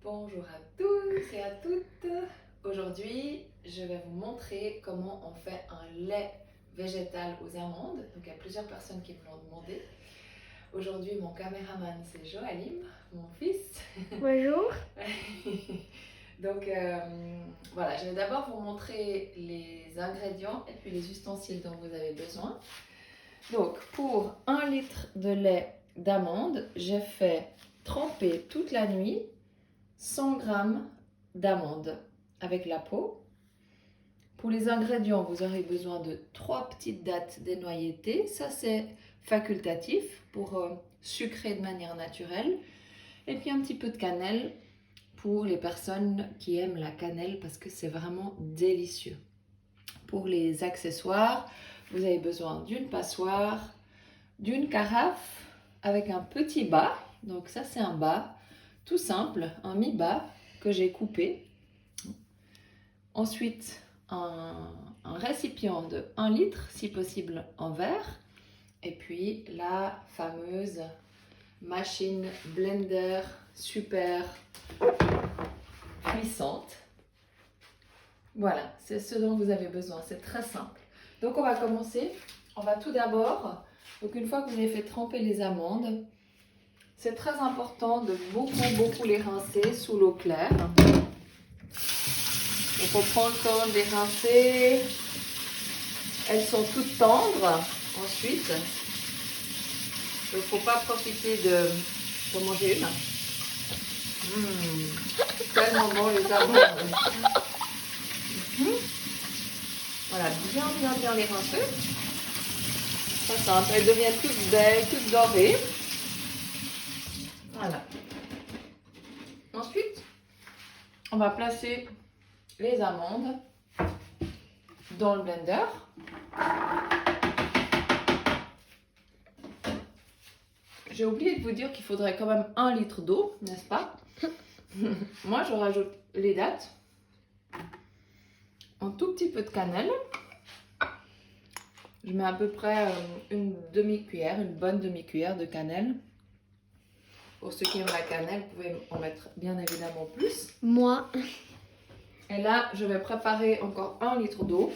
Bonjour à tous et à toutes. Aujourd'hui, je vais vous montrer comment on fait un lait végétal aux amandes. Donc, il y a plusieurs personnes qui me l'ont demandé. Aujourd'hui, mon caméraman, c'est Joalim, mon fils. Bonjour. Donc, voilà, je vais d'abord vous montrer les ingrédients et puis les ustensiles dont vous avez besoin. Donc, pour 1 litre de lait d'amande, j'ai fait tremper toute la nuit 100 g d'amandes avec la peau. Pour les ingrédients, vous aurez besoin de 3 petites dattes dénoyautées. Ça, c'est facultatif pour sucrer de manière naturelle. Et puis un petit peu de cannelle pour les personnes qui aiment la cannelle parce que c'est vraiment délicieux. Pour les accessoires, vous avez besoin d'une passoire, d'une carafe avec un petit bas. Donc ça, c'est un bas tout simple, un mi-bas que j'ai coupé. Ensuite, un récipient de 1 litre, si possible en verre. Et puis la fameuse machine blender super puissante. Voilà, c'est ce dont vous avez besoin, c'est très simple. Donc on va commencer. On va tout d'abord, donc une fois que vous avez fait tremper les amandes, c'est très important de beaucoup les rincer sous l'eau claire. Donc on prend le temps de les rincer. Elles sont toutes tendres ensuite. Il ne faut pas profiter de manger une. Tellement bon les amandes. Voilà, bien les rincer. Très simple. Elles deviennent toutes belles, toutes dorées. Voilà. Ensuite, on va placer les amandes dans le blender. J'ai oublié de vous dire qu'il faudrait quand même 1 litre d'eau, n'est-ce pas? Moi, je rajoute les dattes, un tout petit peu de cannelle. Je mets à peu près une demi-cuillère, une bonne demi-cuillère de cannelle. Pour ceux qui aiment la cannelle, vous pouvez en mettre bien évidemment plus. Moi. Et là, je vais préparer encore 1 litre d'eau.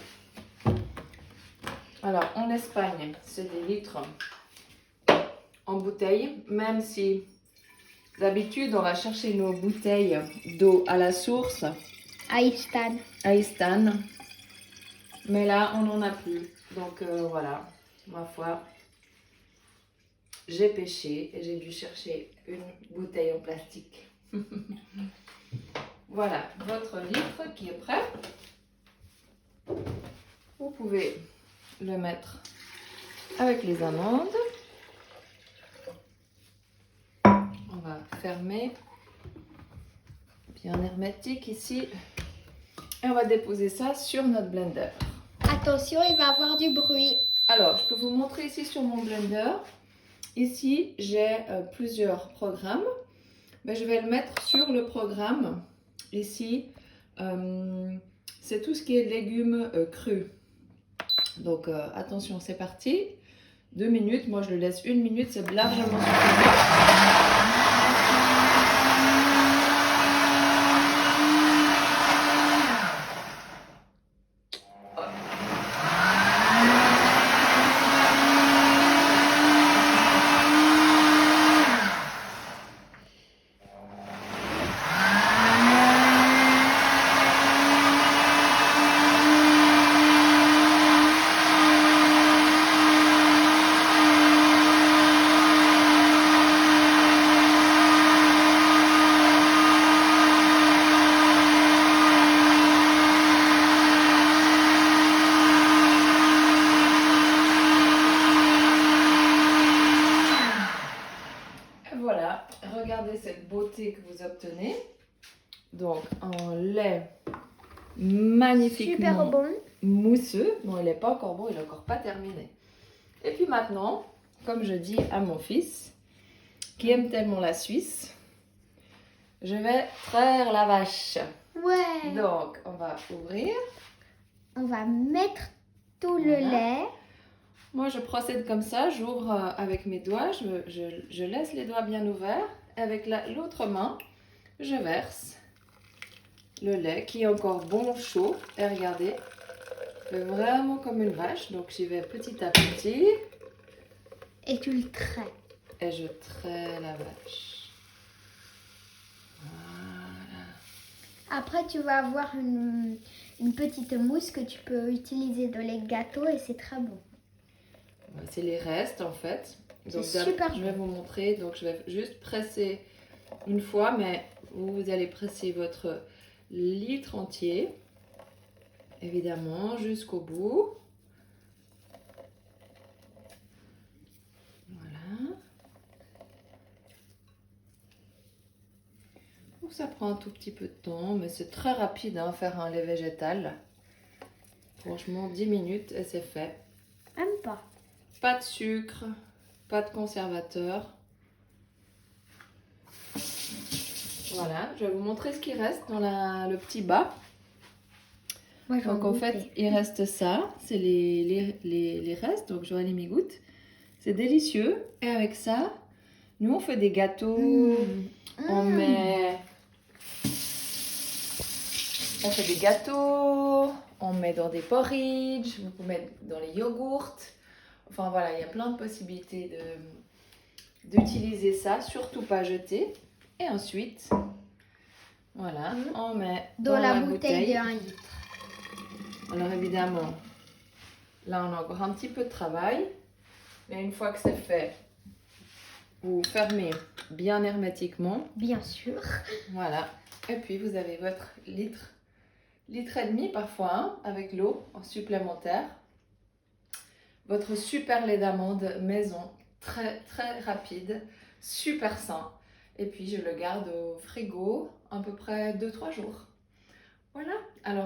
Alors, en Espagne, c'est des litres en bouteille, même si d'habitude, on va chercher nos bouteilles d'eau à la source. À Istan. À Istan. Mais là, on n'en a plus. Donc voilà, ma foi, j'ai péché et j'ai dû chercher une bouteille en plastique. Voilà, votre litre qui est prêt. Vous pouvez le mettre avec les amandes. On va fermer bien hermétique ici. Et on va déposer ça sur notre blender. Attention, il va avoir du bruit. Alors, je peux vous montrer ici sur mon blender. Ici, j'ai plusieurs programmes. Mais je vais le mettre sur le programme. Ici, c'est tout ce qui est légumes crus. Donc, attention, c'est parti. 2 minutes. Moi, je le laisse 1 minute. C'est largement suffisant. Voilà, regardez cette beauté que vous obtenez. Donc, un lait magnifiquement Super bon. mousseux. Non, il n'est pas encore bon, il n'est encore pas terminé. Et puis maintenant, comme je dis à mon fils, qui aime tellement la Suisse, je vais traire la vache. Ouais. Donc, on va ouvrir. On va mettre tout le Voilà. lait. Moi, je procède comme ça, j'ouvre avec mes doigts, je laisse les doigts bien ouverts. Avec l'autre main, je verse le lait qui est encore bon chaud. Et regardez, il fait vraiment comme une vache. Donc j'y vais petit à petit. Et tu le traites. Et je trais la vache. Voilà. Après, tu vas avoir une petite mousse que tu peux utiliser dans les gâteaux et c'est très bon. C'est les restes en fait. Donc, C'est super je vais vous montrer. Donc je vais juste presser une fois, mais vous allez presser votre litre entier, évidemment, jusqu'au bout. Voilà. Donc, ça prend un tout petit peu de temps, mais c'est très rapide hein, faire un lait végétal. Franchement, 10 minutes et c'est fait. Même pas. Pas de sucre, pas de conservateur. Voilà, je vais vous montrer ce qui reste dans le petit bas. Moi, je vais Donc en fait, il reste ça, c'est les restes, donc j'aurai les migouttes. C'est délicieux. Et avec ça, nous on fait des gâteaux, on fait des gâteaux, on met dans des porridge, vous pouvez mettre dans les yogourts. Enfin voilà, il y a plein de possibilités d'utiliser ça, surtout pas jeter. Et ensuite, voilà, on met dans la bouteille de 1 litre. Alors évidemment, là on a encore un petit peu de travail, mais une fois que c'est fait, vous fermez bien hermétiquement. Bien sûr. Voilà, et puis vous avez votre litre et demi parfois, hein, avec l'eau en supplémentaire. Votre super lait d'amande maison, très très rapide, super sain. Et puis je le garde au frigo à peu près 2-3 jours. Voilà, alors